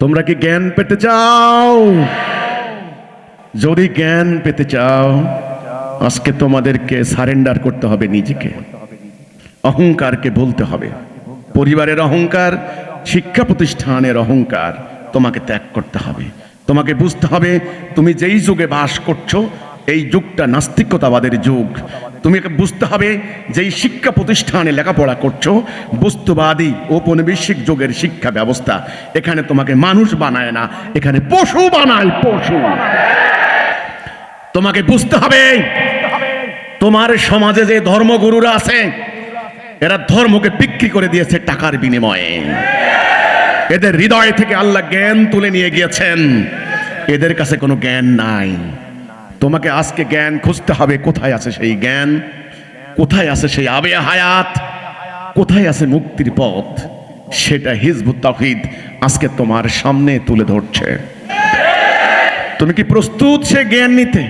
তোমরা কি জ্ঞান পেতে চাও? যদি জ্ঞান পেতে চাও আজকে তোমাদেরকে সারেন্ডার করতে হবে, নিজেকে অহংকারকে বলতে হবে। পরিবারের অহংকার, শিক্ষা প্রতিষ্ঠানের অহংকার তোমাকে ত্যাগ করতে হবে। তোমাকে বুঝতে হবে তুমি যেই যুগে বাস করছো এই যুগটা নাস্তিকতাবাদের যুগ। তুমি বুঝতে হবে যেই শিক্ষা প্রতিষ্ঠানে লেখাপড়া করছো বস্তুবাদী ঔপনিবেশিক যুগের শিক্ষা ব্যবস্থা। এখানে তোমাকে মানুষ বানায় না, এখানে পশু বানায়, পশু। তোমাকে বুঝতে হবে তোমার সমাজে যে ধর্মগুরুরা আছে এরা ধর্মকে বিক্রি করে দিয়েছে টাকার বিনিময়ে। এদের হৃদয় থেকে আল্লাহ জ্ঞান তুলে নিয়ে গিয়েছেন, এদের কাছে কোনো জ্ঞান নাই। তোমাকে আজকে জ্ঞান খুঁজতে হবে। কোথায় আছে সেই জ্ঞান? কোথায় আছে সেই আবে হায়াত? কোথায় আছে মুক্তির পথ? সেটা হিজবুত তাওহীদ আজকে তোমার সামনে তুলে ধরছে। তুমি কি প্রস্তুত সে জ্ঞান নিতে?